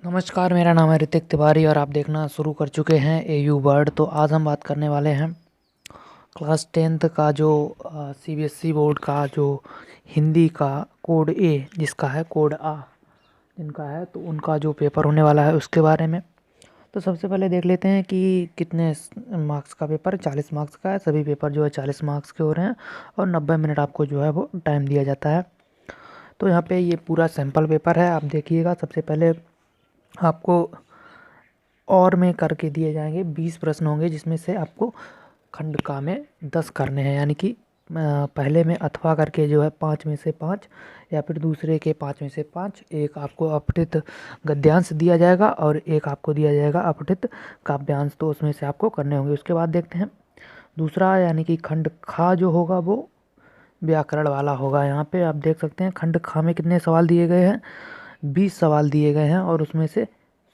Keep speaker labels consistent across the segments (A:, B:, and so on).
A: नमस्कार, मेरा नाम है ऋतिक तिवारी और आप देखना शुरू कर चुके हैं एयू वर्ड। तो आज हम बात करने वाले हैं क्लास 10th का जो सीबीएसई बोर्ड का जो हिंदी का कोड ए जिसका है कोड आ जिनका है, तो उनका जो पेपर होने वाला है उसके बारे में। तो सबसे पहले देख लेते हैं कि कितने मार्क्स का पेपर। 40 मार्क्स का है। सभी पेपर जो है 40 मार्क्स के हो रहे हैं और 90 मिनट आपको जो है वो टाइम दिया जाता है। तो यहाँ पे ये पूरा सैम्पल पेपर है। आप देखिएगा, सबसे पहले आपको और में करके दिए जाएंगे 20 प्रश्न होंगे, जिसमें से आपको खंड का में 10 करने हैं। यानी कि पहले में अथवा करके जो है 5 में से 5 या फिर दूसरे के 5 में से 5। एक आपको अपठित गद्यांश दिया जाएगा और एक आपको दिया जाएगा अपठित काव्यांश। तो उसमें से आपको करने होंगे। उसके बाद देखते हैं दूसरा, यानी कि खंड खा जो होगा वो व्याकरण वाला होगा। यहाँ पे आप देख सकते हैं खंड खा में कितने सवाल दिए गए हैं। 20 सवाल दिए गए हैं और उसमें से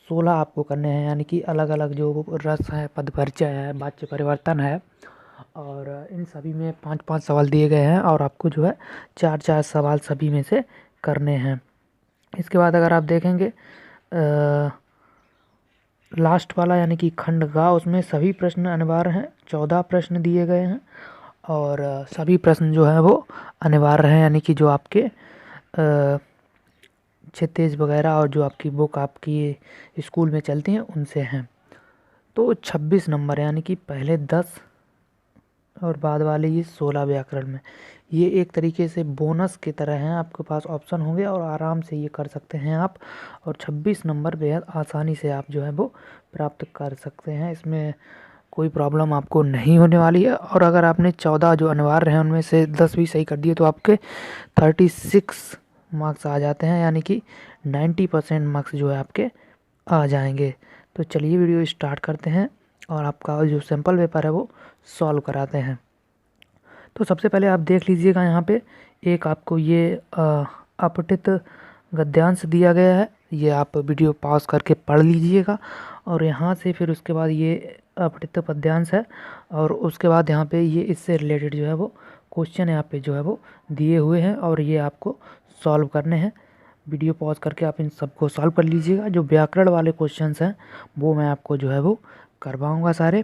A: 16 आपको करने हैं। यानी कि अलग अलग जो रस है, पद परिचय है, वाच्य परिवर्तन है, और इन सभी में 5-5 सवाल दिए गए हैं और आपको जो है 4-4 सवाल सभी में से करने हैं। इसके बाद अगर आप देखेंगे लास्ट वाला यानी कि खंड गा, उसमें सभी प्रश्न अनिवार्य हैं। 14 प्रश्न दिए गए हैं और सभी प्रश्न जो है वो अनिवार्य हैं। यानी कि जो आपके क्षितिज वगैरह और जो आपकी बुक आपकी स्कूल में चलती हैं उनसे हैं। तो 26 नंबर, यानी कि पहले 10 और बाद वाले ये 16 व्याकरण में। ये एक तरीके से बोनस की तरह हैं। आपके पास ऑप्शन होंगे और आराम से ये कर सकते हैं आप। और 26 नंबर बेहद आसानी से आप जो है वो प्राप्त कर सकते हैं। इसमें कोई प्रॉब्लम आपको नहीं होने वाली है। और अगर आपने 14 जो अनिवार्य हैं उनमें से 10 भी सही कर दिए तो आपके 36 मार्क्स आ जाते हैं। यानी कि 90% मार्क्स जो है आपके आ जाएंगे। तो चलिए वीडियो स्टार्ट करते हैं और आपका जो सैम्पल पेपर है वो सॉल्व कराते हैं। तो सबसे पहले आप देख लीजिएगा, यहाँ पे एक आपको ये अपठित गद्यांश दिया गया है। ये आप वीडियो पॉज करके पढ़ लीजिएगा। और यहाँ से फिर उसके बाद ये अपठित पद्यांश है और उसके बाद यहाँ पे ये इससे रिलेटेड जो है वो क्वेश्चन यहाँ पे जो है वो दिए हुए हैं और ये आपको सॉल्व करने हैं। वीडियो पॉज करके आप इन सबको सॉल्व कर लीजिएगा। जो व्याकरण वाले क्वेश्चंस हैं वो मैं आपको जो है वो करवाऊँगा सारे।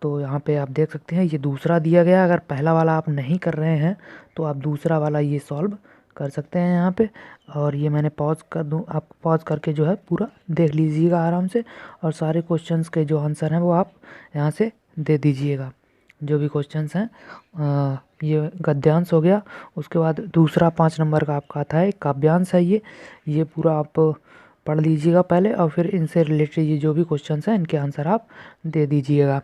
A: तो यहाँ पे आप देख सकते हैं ये दूसरा दिया गया। अगर पहला वाला आप नहीं कर रहे हैं तो आप दूसरा वाला ये सॉल्व कर सकते हैं यहाँ पे। और ये मैंने पॉज कर दूँ, आप पॉज करके जो है पूरा देख लीजिएगा आराम से। और सारे क्वेश्चंस के जो आंसर हैं वो आप यहाँ से दे दीजिएगा। जो भी क्वेश्चंस हैं ये गद्यांश हो गया। उसके बाद दूसरा 5 नंबर का आपका आता है काव्यांश है। ये पूरा आप पढ़ लीजिएगा पहले और फिर इनसे रिलेटेड ये जो भी क्वेश्चंस हैं इनके आंसर आप दे दीजिएगा।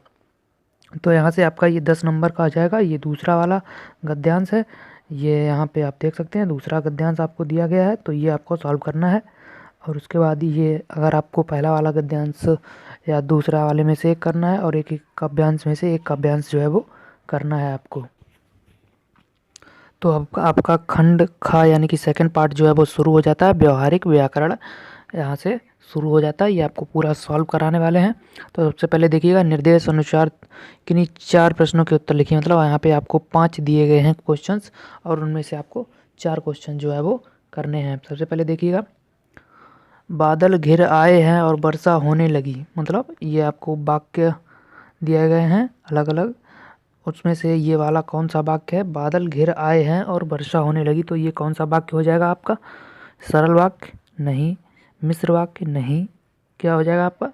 A: तो यहाँ से आपका ये 10 नंबर का आ जाएगा। ये दूसरा वाला गद्यांश है। ये यहाँ पे आप देख सकते हैं दूसरा गद्यांश आपको दिया गया है, तो ये आपको सॉल्व करना है। और उसके बाद ये अगर आपको पहला वाला गद्यांश या दूसरा वाले में से एक करना है और एक एक काव्यांश में से एक काव्यांश जो है वो करना है आपको। तो आपका खंड खा यानी कि सेकंड पार्ट जो है वो शुरू हो जाता है। व्यवहारिक व्याकरण यहाँ से शुरू हो जाता है। ये आपको पूरा सॉल्व कराने वाले हैं। तो सबसे पहले देखिएगा, निर्देश अनुसार किन्हीं 4 प्रश्नों के उत्तर लिखिए। मतलब यहाँ पे आपको 5 दिए गए हैं क्वेश्चंस और उनमें से आपको 4 क्वेश्चन जो है वो करने हैं। सबसे पहले देखिएगा, बादल घिर आए हैं और वर्षा होने लगी। मतलब ये आपको वाक्य दिए गए हैं अलग अलग। उसमें से ये वाला कौन सा वाक्य है? बादल घिर आए हैं और वर्षा होने लगी। तो ये कौन सा वाक्य हो जाएगा आपका? सरल वाक्य नहीं, मिश्र वाक्य नहीं, क्या हो जाएगा आपका?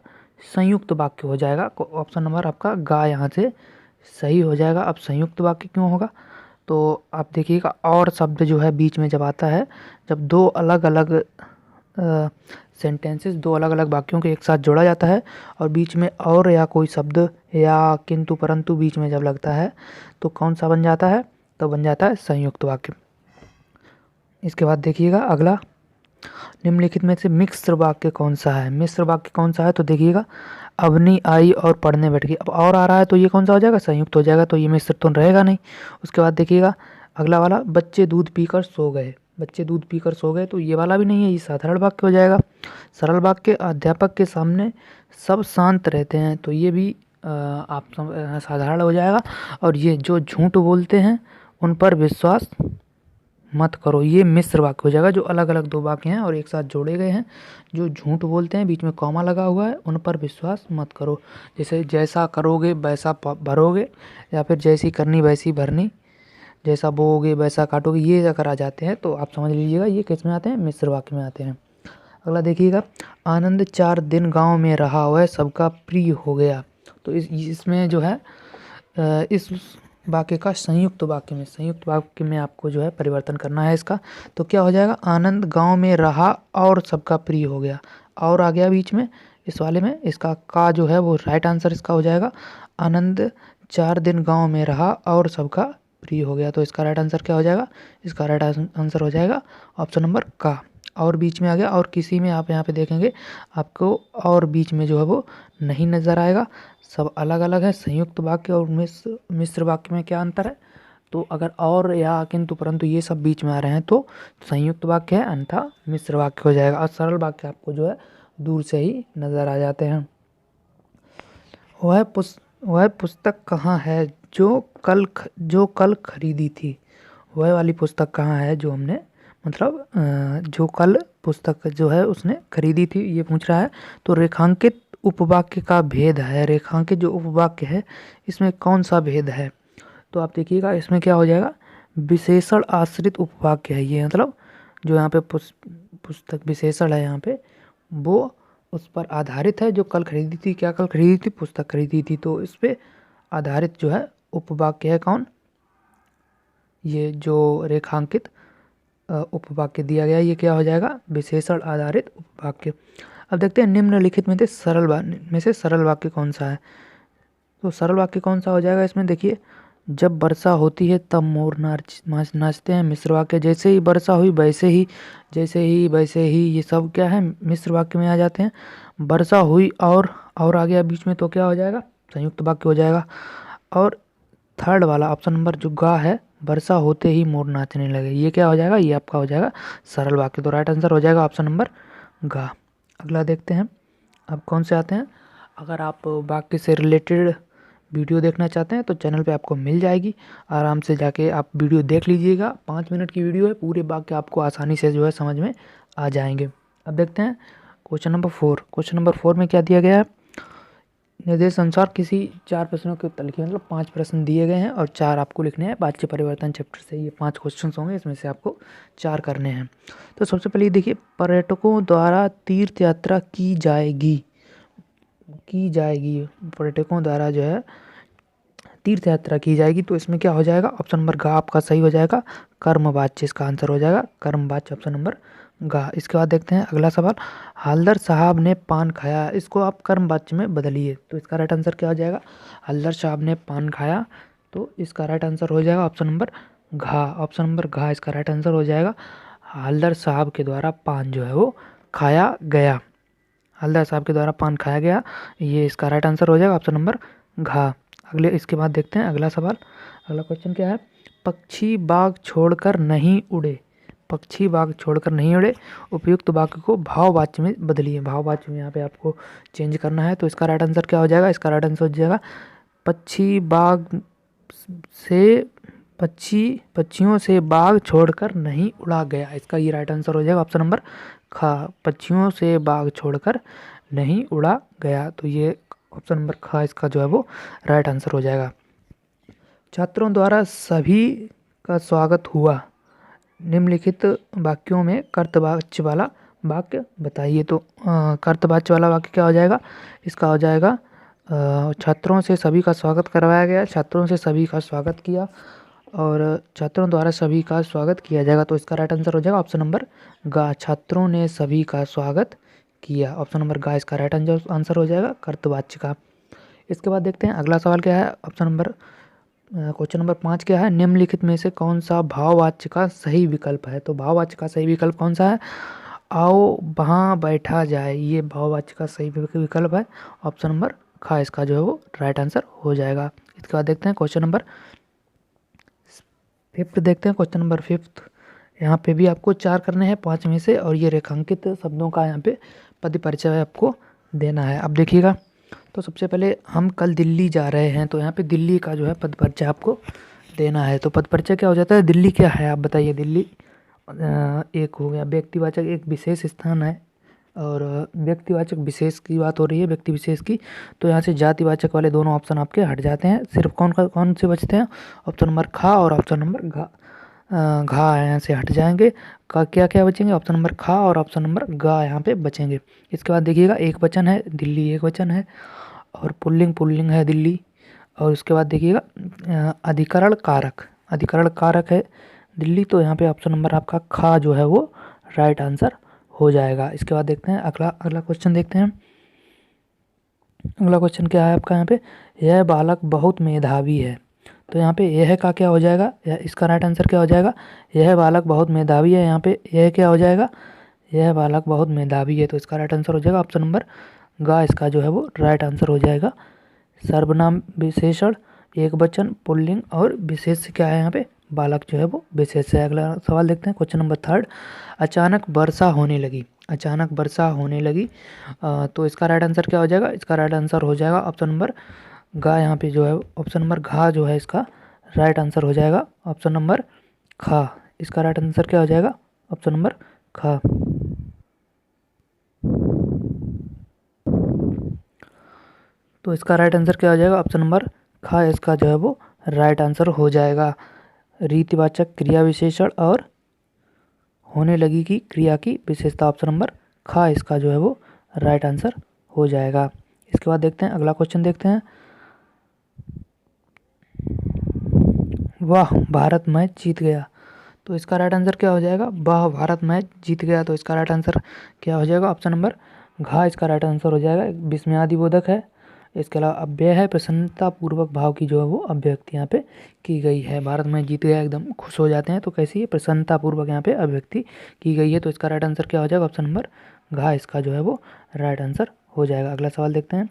A: संयुक्त वाक्य हो जाएगा। ऑप्शन नंबर आपका गा यहाँ से सही हो जाएगा। अब संयुक्त वाक्य क्यों होगा? तो आप देखिएगा, और शब्द जो है बीच में जब आता है, जब दो अलग अलग सेंटेंसेस, दो अलग अलग वाक्यों के एक साथ जोड़ा जाता है और बीच में और या कोई शब्द या किंतु परंतु बीच में जब लगता है तो कौन सा बन जाता है? तो बन जाता है संयुक्त वाक्य। इसके बाद देखिएगा अगला, निम्नलिखित में से मिश्र वाक्य कौन सा है? मिश्र वाक्य कौन सा है? तो देखिएगा, अवनी आई और पढ़ने बैठ गई। अब और आ रहा है तो ये कौन सा हो जाएगा? संयुक्त हो जाएगा। तो ये मिश्र तो रहेगा नहीं। उसके बाद देखिएगा अगला वाला, बच्चे दूध पीकर सो गए। बच्चे दूध पीकर सो गए, तो ये वाला भी नहीं है, ये साधारण वाक्य हो जाएगा। सरल वाक्य, अध्यापक के सामने सब शांत रहते हैं। तो ये भी साधारण हो जाएगा। और ये जो झूठ बोलते हैं उन पर विश्वास मत करो, ये मिश्र वाक्य हो जाएगा। जो अलग अलग दो वाक्य हैं और एक साथ जोड़े गए हैं, जो झूठ बोलते हैं, बीच में कॉमा लगा हुआ है, उन पर विश्वास मत करो। जैसे जैसा करोगे वैसा भरोगे, या फिर जैसी करनी वैसी भरनी, जैसा बोओगे वैसा काटोगे, ये अगर आ जाते हैं तो आप समझ लीजिएगा ये किस में आते हैं, मिश्र वाक्य में आते हैं। अगला देखिएगा, आनंद 4 दिन गांव में रहा, वह सबका प्रिय हो गया। तो इसमें जो है इस वाक्य का संयुक्त वाक्य में आपको जो है परिवर्तन करना है इसका। तो क्या हो जाएगा, आनंद गांव में रहा और सबका प्रिय हो गया, और आ गया बीच में इस वाले में, इसका का जो है वो राइट आंसर इसका हो जाएगा। आनंद 4 दिन गांव में रहा और सबका प्रिय हो गया, तो इसका राइट आंसर क्या हो जाएगा, इसका राइट आंसर हो जाएगा ऑप्शन नंबर का। और बीच में आ गया, और किसी में आप यहाँ पे देखेंगे आपको और बीच में जो है वो नहीं नज़र आएगा, सब अलग अलग है। संयुक्त वाक्य और मिश्र वाक्य में क्या अंतर है, तो अगर और या किंतु परंतु ये सब बीच में आ रहे हैं तो संयुक्त वाक्य है, अन्यथा मिश्र वाक्य हो जाएगा। और सरल वाक्य आपको जो है दूर से ही नज़र आ जाते हैं। वह पुस्तक कहाँ है जो कल खरीदी थी, वह वाली पुस्तक कहाँ है जो हमने मतलब जो कल पुस्तक जो है उसने खरीदी थी, ये पूछ रहा है। तो रेखांकित उपवाक्य का भेद है, रेखांकित जो उपवाक्य है इसमें कौन सा भेद है, तो आप देखिएगा इसमें क्या हो जाएगा, विशेषण आश्रित उपवाक्य है ये, मतलब जो यहाँ पे पुस्तक विशेषण है यहाँ पे वो उस पर आधारित है, जो कल खरीदी थी, क्या कल खरीदी थी, पुस्तक खरीदी थी, तो इस पे आधारित जो है उपवाक्य है कौन, ये जो रेखांकित उपवाक्य दिया गया, ये क्या हो जाएगा, विशेषण आधारित उपवाक्य। अब देखते हैं निम्नलिखित में से सरल वाक्य कौन सा है। तो सरल वाक्य कौन सा हो जाएगा इसमें, देखिए, जब वर्षा होती है तब मोर नाचते हैं, मिश्र वाक्य। जैसे ही वर्षा हुई वैसे ही, वैसे ही, ये सब क्या है, मिश्र वाक्य में आ जाते हैं। वर्षा हुई और आ गया बीच में, तो क्या हो जाएगा, संयुक्त वाक्य हो जाएगा। और थर्ड वाला ऑप्शन नंबर जो गा है, वर्षा होते ही मोर नाचने लगे, ये क्या हो जाएगा, ये आपका हो जाएगा सरल वाक्य। तो राइट आंसर हो जाएगा ऑप्शन नंबर गा। अगला देखते हैं, अब कौन से आते हैं। अगर आप वाक्य से रिलेटेड वीडियो देखना चाहते हैं तो चैनल पे आपको मिल जाएगी, आराम से जाके आप वीडियो देख लीजिएगा। 5 मिनट की वीडियो है, पूरे वाक्य आपको आसानी से जो है समझ में आ जाएंगे। अब देखते हैं क्वेश्चन नंबर 4। क्वेश्चन नंबर 4 में क्या दिया गया है, निर्देश अनुसार किसी 4 प्रश्नों के उत्तर लिखिए, मतलब 5 प्रश्न दिए गए हैं और 4 आपको लिखने हैं। वाच्य परिवर्तन चैप्टर से ये 5 क्वेश्चन होंगे, इसमें से आपको 4 करने हैं। तो सबसे पहले देखिए, पर्यटकों द्वारा तीर्थ यात्रा की जाएगी, पर्यटकों द्वारा जो है तीर्थ यात्रा की जाएगी, तो इसमें क्या हो जाएगा, ऑप्शन नंबर गा आपका सही हो जाएगा, कर्मवाच्य इसका आंसर हो जाएगा, कर्मवाच्य ऑप्शन नंबर गा। इसके बाद देखते हैं अगला सवाल, हल्दर साहब ने पान खाया, इसको आप कर्मवाच्य में बदलिए, तो इसका राइट आंसर क्या हो जाएगा, हल्दर साहब ने पान खाया, तो इसका राइट आंसर हो जाएगा ऑप्शन नंबर घा, ऑप्शन नंबर घा इसका राइट आंसर हो जाएगा। हल्दर साहब के द्वारा पान जो है वो खाया गया, हल्दर साहब के द्वारा पान खाया गया, ये इसका राइट आंसर हो जाएगा ऑप्शन नंबर घा। अगले इसके बाद देखते हैं अगला सवाल, अगला क्वेश्चन क्या है, पक्षी बाग छोड़कर नहीं उड़े, पक्षी बाग छोड़कर नहीं उड़े, उपयुक्त वाक्य को भाववाच्य में बदलिए, भाववाच्य में यहाँ पे आपको चेंज करना है। तो इसका राइट आंसर क्या हो जाएगा, इसका राइट आंसर हो जाएगा पक्षियों से बाग छोड़कर नहीं उड़ा गया, इसका ये राइट आंसर हो जाएगा ऑप्शन नंबर खा, पक्षियों से बाग छोड़कर नहीं उड़ा गया, तो ये ऑप्शन नंबर खा इसका जो है वो राइट आंसर हो जाएगा। छात्रों द्वारा सभी का स्वागत हुआ, निम्नलिखित वाक्यों में कर्तवाच्य वाला वाक्य बताइए। तो कर्तवाच्य वाला वाक्य क्या हो जाएगा, इसका हो जाएगा छात्रों से सभी का स्वागत करवाया गया, छात्रों से सभी का स्वागत किया, और छात्रों द्वारा सभी का स्वागत किया जाएगा, तो इसका राइट आंसर हो जाएगा ऑप्शन नंबर गा, छात्रों ने सभी का स्वागत किया, ऑप्शन नंबर गा इसका राइट आंसर हो जाएगा कर्तवाच्य का। इसके बाद देखते हैं अगला सवाल क्या है, क्वेश्चन नंबर 5 क्या है, निम्नलिखित में से कौन सा भाववाच्य का सही विकल्प है। तो भाववाच्य का सही विकल्प कौन सा है, आओ वहाँ बैठा जाए, ये भाववाच्य का सही विकल्प है, ऑप्शन नंबर खा इसका जो है वो राइट आंसर हो जाएगा। इसके बाद देखते हैं क्वेश्चन नंबर 5 देखते हैं, क्वेश्चन नंबर 5 यहाँ पे भी आपको 4 करने हैं 5 में से, और ये रेखांकित शब्दों का यहाँ पे पद परिचय आपको देना है। अब देखिएगा, तो सबसे पहले हम कल दिल्ली जा रहे हैं, तो यहाँ पे दिल्ली का जो है पद परिचय आपको देना है। तो पद परिचय क्या हो जाता है, दिल्ली क्या है आप बताइए। दिल्ली एक हो गया, व्यक्तिवाचक एक विशेष स्थान है, और व्यक्तिवाचक विशेष की बात हो रही है, व्यक्ति विशेष की। तो यहाँ से जातिवाचक वाले दोनों ऑप्शन आपके हट जाते हैं, सिर्फ कौन से बचते हैं, ऑप्शन नंबर खा और ऑप्शन नंबर घा। घा यहाँ से हट जाएंगे, का क्या क्या बचेंगे, ऑप्शन नंबर खा और ऑप्शन नंबर गा यहाँ पे बचेंगे। इसके बाद देखिएगा, एक वचन है दिल्ली, एक वचन है, और पुल्लिंग है दिल्ली। और उसके बाद देखिएगा अधिकरण कारक है दिल्ली। तो यहाँ पे ऑप्शन नंबर आपका खा जो है वो राइट आंसर हो जाएगा। इसके बाद देखते हैं अगला क्वेश्चन देखते हैं। अगला क्वेश्चन क्या है आपका यहाँ पे, यह बालक बहुत मेधावी है। तो यहाँ पे यह का क्या हो जाएगा, इसका राइट आंसर क्या हो जाएगा, यह बालक बहुत मेधावी है। यहाँ पे यह क्या हो जाएगा, यह बालक बहुत मेधावी है। तो इसका राइट आंसर हो जाएगा ऑप्शन नंबर गा, इसका जो है वो राइट आंसर हो जाएगा। सर्वनाम विशेषण एक वचन पुल्लिंग और विशेष क्या है यहाँ पे, बालक जो है वो विशेष है। अगला सवाल देखते हैं, क्वेश्चन नंबर 3, अचानक वर्षा होने लगी। तो इसका राइट आंसर क्या हो जाएगा, इसका राइट आंसर हो जाएगा ऑप्शन नंबर गा। यहाँ पे जो है ऑप्शन नंबर घा जो है इसका राइट आंसर हो जाएगा ऑप्शन नंबर खा। इसका राइट आंसर क्या हो जाएगा, ऑप्शन नंबर खा। तो इसका राइट आंसर क्या हो जाएगा, ऑप्शन नंबर खा, इसका जो है वो राइट आंसर हो जाएगा। रीतिवाचक क्रिया विशेषण और होने लगी की क्रिया की विशेषता, ऑप्शन नंबर खा, इसका जो है वो राइट आंसर हो जाएगा। इसके बाद देखते हैं अगला क्वेश्चन देखते हैं, वाह भारत मैच जीत गया। तो इसका राइट आंसर क्या हो जाएगा, वाह भारत मैच जीत गया। तो इसका राइट आंसर क्या हो जाएगा, ऑप्शन नंबर घा, इसका राइट आंसर हो जाएगा। विस्मयादिबोधक है। इसके अलावा अव्यय है, प्रसन्नता पूर्वक भाव की जो है वो अभिव्यक्ति यहाँ पे की गई है। भारत में जीत गया, एकदम खुश हो जाते हैं, तो कैसी है, प्रसन्नता पूर्वक यहाँ पे अभिव्यक्ति की गई है। तो इसका राइट आंसर क्या हो जाएगा, ऑप्शन नंबर घा, इसका जो है वो राइट आंसर हो जाएगा। अगला सवाल देखते हैं,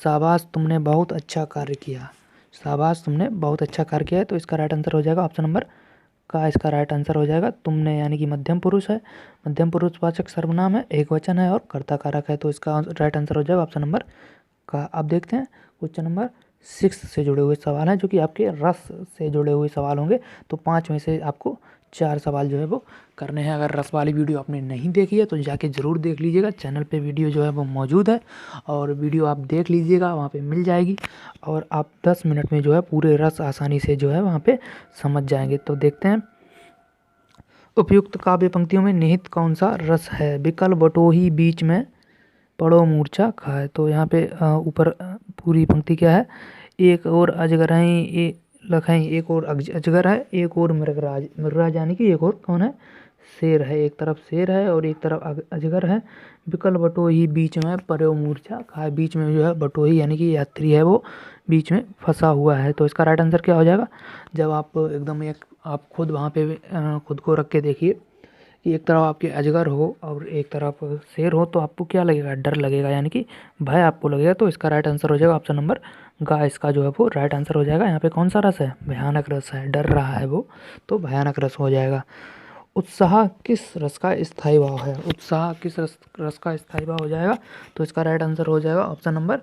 A: शाबाश तुमने बहुत अच्छा कार्य किया। शाबाश तुमने बहुत अच्छा कार्य किया है। तो इसका राइट आंसर हो जाएगा ऑप्शन नंबर का, इसका राइट आंसर हो जाएगा। तुमने यानी कि मध्यम पुरुष है, मध्यम पुरुषवाचक सर्वनाम है, एक वचन है और कर्ता कारक है। तो इसका राइट आंसर हो जाएगा ऑप्शन नंबर का। अब देखते हैं क्वेश्चन नंबर 6 से जुड़े हुए सवाल हैं, जो कि आपके रस से जुड़े हुए सवाल होंगे। तो 5 में से आपको 4 सवाल जो है वो करने हैं। अगर रस वाली वीडियो आपने नहीं देखी है तो जाके ज़रूर देख लीजिएगा, चैनल पे वीडियो जो है वो मौजूद है, और वीडियो आप देख लीजिएगा, वहाँ पे मिल जाएगी, और आप 10 मिनट में जो है पूरे रस आसानी से जो है वहाँ पे समझ जाएंगे। तो देखते हैं, उपयुक्त काव्य पंक्तियों में निहित कौन सा रस है। विकल्प बटोही बीच में पड़ो मूर्छा खाए। तो यहाँ पे ऊपर पूरी पंक्ति क्या है, एक और अजगर है, लखाई एक और अजगर है, एक और मृगराज यानी कि एक और कौन है, शेर है। एक तरफ शेर है और एक तरफ अजगर है। विकल्प बटोही बीच में पड़ो मूर्छा खाए, बीच में जो है बटोही यानी कि यात्री है वो बीच में फंसा हुआ है। तो इसका राइट आंसर क्या हो जाएगा, जब आप एकदम आप खुद वहाँ पे खुद को रख के देखिए कि एक तरफ आपके अजगर हो और एक तरफ शेर हो, तो आपको क्या लगेगा, डर लगेगा, यानी कि भय आपको लगेगा। तो इसका राइट आंसर हो जाएगा ऑप्शन नंबर गा, इसका जो है वो राइट आंसर हो जाएगा। यहाँ पे कौन सा रस है, भयानक रस है, डर रहा है वो, तो भयानक रस हो जाएगा। उत्साह किस रस का स्थायी भाव है, उत्साह किस रस का स्थायी भाव हो जाएगा। तो इसका राइट आंसर हो जाएगा ऑप्शन नंबर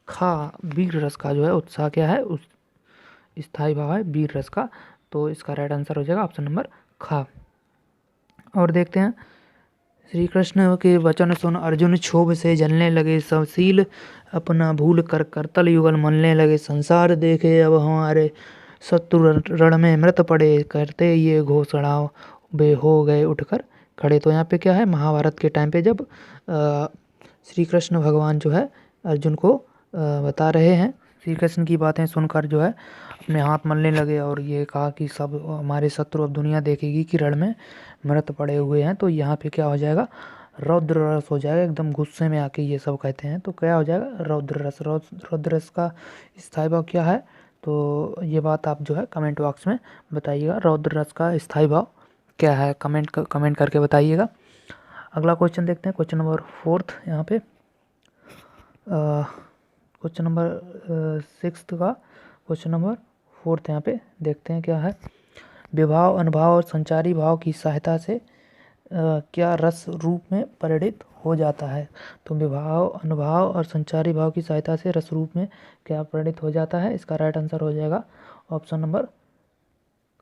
A: खा, वीर रस का जो है उत्साह क्या है, उस स्थायी भाव है वीर रस का। तो इसका राइट आंसर हो जाएगा ऑप्शन नंबर खा। और देखते हैं, श्री कृष्ण के वचन सुन अर्जुन क्षोभ से जलने लगे, सशील अपना भूल कर करतल युगल मलने लगे, संसार देखे अब हमारे शत्रु रण में मृत पड़े, करते ये घोषणा वे हो गए उठकर खड़े। तो यहाँ पे क्या है, महाभारत के टाइम पे जब श्री कृष्ण भगवान जो है अर्जुन को बता रहे हैं, श्री कृष्ण की बातें सुनकर जो है अपने हाथ मलने लगे और ये कहा कि सब हमारे शत्रु अब दुनिया देखेगी कि रण में मृत पड़े हुए हैं। तो यहाँ पे क्या हो जाएगा, रौद्र रस हो जाएगा, एकदम गुस्से में आके ये सब कहते हैं। तो क्या हो जाएगा, रौद्र रस। रौद्र रस का स्थायी भाव क्या है, तो ये बात आप जो है कमेंट बॉक्स में बताइएगा, रौद्र रस का स्थायी भाव क्या है, कमेंट करके बताइएगा। अगला क्वेश्चन देखते हैं, क्वेश्चन नंबर 4 यहाँ पे, क्वेश्चन नंबर 6 का क्वेश्चन नंबर 4 यहाँ पे देखते हैं क्या है, विभाव अनुभाव और संचारी भाव की सहायता से क्या रस रूप में परिणित हो जाता है। तो विभाव अनुभाव और संचारी भाव की सहायता से रस रूप में क्या परिणित हो जाता है, इसका राइट आंसर हो जाएगा ऑप्शन नंबर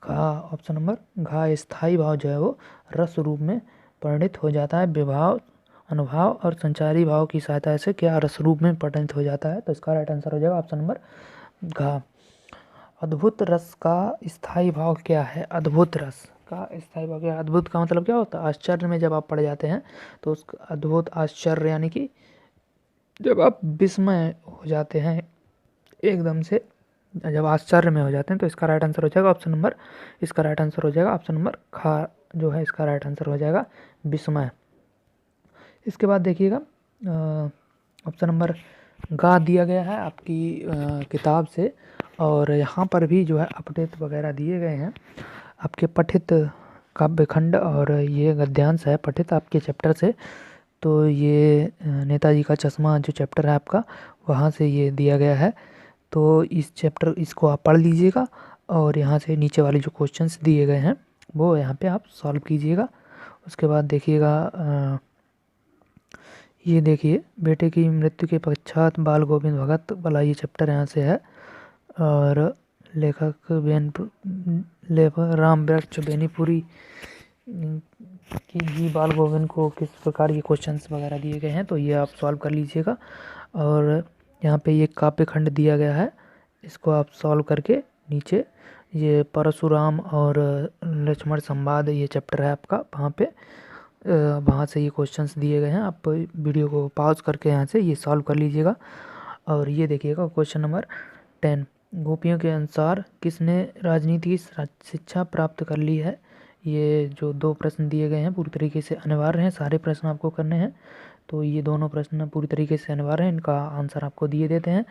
A: घा, ऑप्शन नंबर घा स्थाई भाव जो है वो रस रूप में परिणित हो जाता है। विभाव, अनुभाव और संचारी भाव की सहायता से क्या रस रूप में परिणित हो जाता है? तो इसका राइट आंसर हो जाएगा ऑप्शन नंबर घा। अद्भुत रस का स्थाई भाव क्या है? अद्भुत रस का स्थाई भाव क्या है? अद्भुत का मतलब क्या होता है? आश्चर्य में जब आप पड़ जाते हैं तो उस अद्भुत, आश्चर्य यानी कि जब आप विस्मय हो जाते हैं एकदम से, जब आश्चर्य में हो जाते हैं, तो इसका राइट आंसर हो जाएगा ऑप्शन नंबर, इसका राइट आंसर हो जाएगा ऑप्शन नंबर खा जो है, इसका राइट आंसर हो जाएगा विस्मय। इसके बाद देखिएगा ऑप्शन नंबर गा दिया गया है आपकी किताब से, और यहाँ पर भी जो है अपडेट वगैरह दिए गए हैं आपके पठित काव्यखंड, और ये गद्यांश है पठित आपके चैप्टर से। तो ये नेताजी का चश्मा जो चैप्टर है आपका, वहाँ से ये दिया गया है। तो इस चैप्टर, इसको आप पढ़ लीजिएगा, और यहाँ से नीचे वाले जो क्वेश्चंस दिए गए हैं वो यहाँ पे आप सॉल्व कीजिएगा। उसके बाद देखिएगा ये देखिए, बेटे की मृत्यु के पश्चात बाल गोविंद भगत वाला ये चैप्टर यहाँ से है, और लेखक राम वृक्ष बेनीपुरी कि ही बाल गोविंद को किस प्रकार ये क्वेश्चंस वगैरह दिए गए हैं, तो ये आप सॉल्व कर लीजिएगा। और यहाँ पे ये काव्यखंड दिया गया है, इसको आप सॉल्व करके नीचे ये परशुराम और लक्ष्मण संवाद ये चैप्टर है आपका, वहाँ से ये क्वेश्चंस दिए गए हैं। आप वीडियो को पॉज करके यहाँ से ये सॉल्व कर लीजिएगा। और ये देखिएगा क्वेश्चन नंबर 10, गोपियों के अनुसार किसने राजनीति की शिक्षा प्राप्त कर ली है? ये जो 2 प्रश्न दिए गए हैं पूरी तरीके से अनिवार्य हैं, सारे प्रश्न आपको करने हैं। तो ये दोनों प्रश्न पूरी तरीके से अनिवार्य हैं, इनका आंसर आपको दिए देते हैं।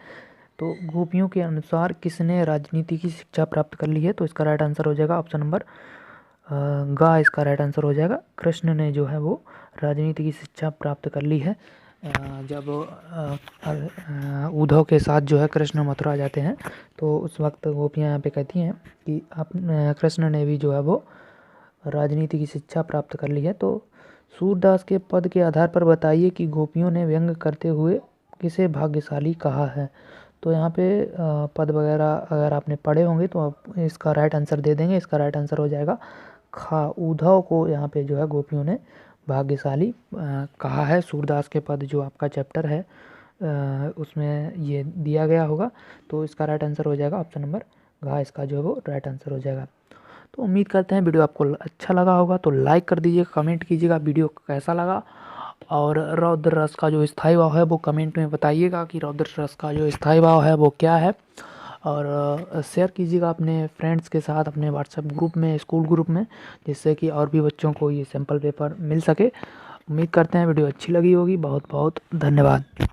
A: तो गोपियों के अनुसार किसने राजनीति की शिक्षा प्राप्त कर ली है? तो इसका राइट आंसर हो जाएगा ऑप्शन नंबर गा, इसका राइट आंसर हो जाएगा। कृष्ण ने जो है वो राजनीति की शिक्षा प्राप्त कर ली है। जब उद्धव के साथ जो है कृष्ण मथुरा जाते हैं, तो उस वक्त गोपियाँ यहाँ पे कहती हैं कि आप कृष्ण ने भी जो है वो राजनीति की शिक्षा प्राप्त कर ली है। तो सूरदास के पद के आधार पर बताइए कि गोपियों ने व्यंग करते हुए किसे भाग्यशाली कहा है? तो यहाँ पे पद वगैरह अगर आपने पढ़े होंगे तो आप इसका राइट आंसर दे देंगे। इसका राइट आंसर हो जाएगा खा, उद्धव को यहाँ पे जो है गोपियों ने भाग्यशाली कहा है। सूरदास के पद जो आपका चैप्टर है उसमें ये दिया गया होगा, तो इसका राइट आंसर हो जाएगा ऑप्शन नंबर घा, इसका जो है वो राइट आंसर हो जाएगा। तो उम्मीद करते हैं वीडियो आपको अच्छा लगा होगा, तो लाइक कर दीजिएगा, कमेंट कीजिएगा वीडियो कैसा लगा, और रौद्र रस का जो स्थाई भाव है वो कमेंट में बताइएगा कि रौद्र रस का जो स्थाई भाव है वो क्या है, और शेयर कीजिएगा अपने फ्रेंड्स के साथ, अपने व्हाट्सएप ग्रुप में, स्कूल ग्रुप में, जिससे कि और भी बच्चों को ये सैम्पल पेपर मिल सके। उम्मीद करते हैं वीडियो अच्छी लगी होगी। बहुत बहुत धन्यवाद।